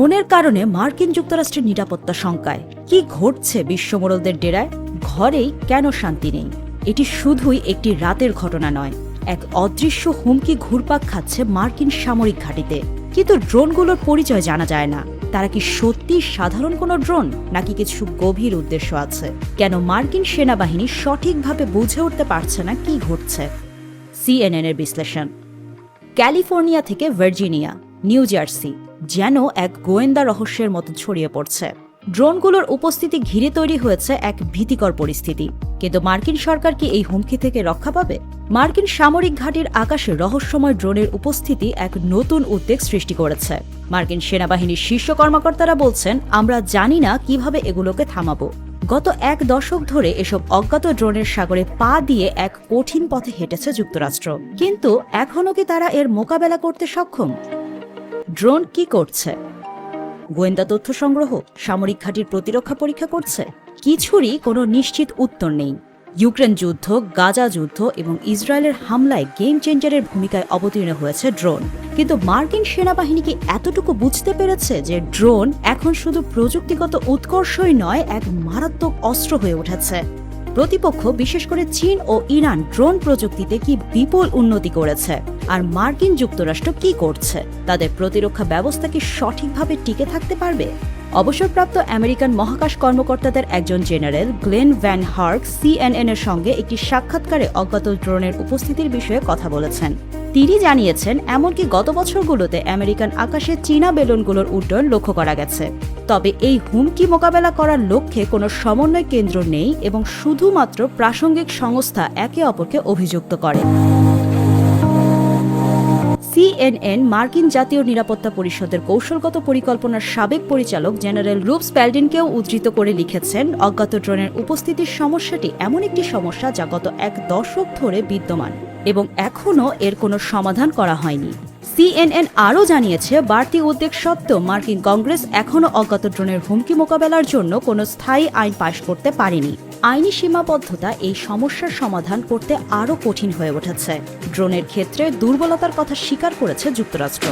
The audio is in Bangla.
ড্রোনের কারণে মার্কিন যুক্তরাষ্ট্রের নিরাপত্তা শঙ্কায়। কি ঘটছে বিশ্বমোড়লদের ডেরায়? ঘরেই কেন শান্তি নেই? এটি শুধুই একটি রাতের ঘটনা নয়, এক অদৃশ্য হুমকি ঘুরপাক খাচ্ছে মার্কিন সামরিক ঘাঁটিতে। কিন্তু ড্রোনগুলোর পরিচয় জানা যায় না। তারা কি সত্যি সাধারণ কোনো ড্রোন, নাকি কিছু গভীর উদ্দেশ্য আছে? কেন মার্কিন সেনাবাহিনী সঠিকভাবে বুঝে উঠতে পারছে না কি ঘটছে? CNN এর বিশ্লেষণ। ক্যালিফোর্নিয়া থেকে ভার্জিনিয়া, নিউ জার্সি যেন এক গোয়েন্দা রহস্যের মতো ছড়িয়ে পড়ছে। ড্রোনগুলোর উপস্থিতি ঘিরে তৈরি হয়েছে এক ভীতিকর পরিস্থিতি। কিন্তু মার্কিন সরকার কি এই হুমকি থেকে রক্ষা পাবে? মার্কিন সামরিক ঘাঁটির আকাশে রহস্যময় ড্রোনের উপস্থিতি এক নতুন উদ্বেগ সৃষ্টি করেছে। মার্কিন সেনাবাহিনীর শীর্ষ কর্মকর্তারা বলছেন, আমরা জানি না কিভাবে এগুলোকে থামাবো। গত এক দশক ধরে এসব অজ্ঞাত ড্রোনের সাগরে পা দিয়ে এক কঠিন পথে হেঁটেছে যুক্তরাষ্ট্র। কিন্তু এখনও কি তারা এর মোকাবেলা করতে সক্ষম? ড্রোন কি করছে? গোয়েন্দা তথ্য সংগ্রহ, সামরিক ঘাঁটির প্রতিরক্ষা পরীক্ষা করছে? কিছুরই কোনো নিশ্চিত উত্তর নেই। ইউক্রেন যুদ্ধ, গাজা যুদ্ধ এবং ইসরায়েলের হামলায় গেম চেঞ্জারের ভূমিকায় অবতীর্ণ হয়েছে ড্রোন। কিন্তু মার্কিন সেনাবাহিনী কি এতটুকু বুঝতে পেরেছে যে ড্রোন এখন শুধু প্রযুক্তিগত উৎকর্ষই নয়, এক মারাত্মক অস্ত্র হয়ে উঠেছে? প্রতিপক্ষ, বিশেষ করে চীন ও ইরান, ড্রোন প্রযুক্তিতে কি বিপুল উন্নতি করেছে? আর মার্কিন যুক্তরাষ্ট্র কি করছে? তাদের প্রতিরক্ষা ব্যবস্থা কি সঠিকভাবে টিকে থাকতে পারবে? অবসরপ্রাপ্ত আমেরিকান মহাকাশ কর্মকর্তাদের একজন জেনারেল গ্লেন ভ্যান হার্ক CNN এর সঙ্গে একটি সাক্ষাৎকারে অজ্ঞাত ড্রোনের উপস্থিতির বিষয়ে কথা বলেছেন। তিনি জানিয়েছেন, এমনকি গত বছরগুলোতে আমেরিকান আকাশে চীনা বেলুনগুলোর উড্ডয়ন লক্ষ্য করা গেছে। তবে এই হুমকি মোকাবেলা করার লক্ষ্যে কোনো সমন্বয় কেন্দ্র নেই এবং শুধুমাত্র প্রাসঙ্গিক সংস্থা একে অপরকে অভিযুক্ত করে। CNN মার্কিন জাতীয় নিরাপত্তা পরিষদের কৌশলগত পরিকল্পনার সাবেক পরিচালক জেনারেল রুব স্প্যালডিনকেও উদ্ধৃত করে লিখেছেন, অজ্ঞাত ড্রোনের উপস্থিতির সমস্যাটি এমন একটি সমস্যা যা গত এক দশক ধরে বিদ্যমান এবং এখনও এর কোনো সমাধান করা হয়নি। CNN আরও জানিয়েছে, বাড়তি উদ্বেগ সত্ত্বেও মার্কিন কংগ্রেস এখনও অজ্ঞাত ড্রোনের হুমকি মোকাবেলার জন্য কোনো স্থায়ী আইন পাশ করতে পারেনি। আইনি সীমাবদ্ধতা এই সমস্যার সমাধান করতে আরও কঠিন হয়ে উঠেছে। ড্রোনের ক্ষেত্রে দুর্বলতার কথা স্বীকার করেছে যুক্তরাষ্ট্র।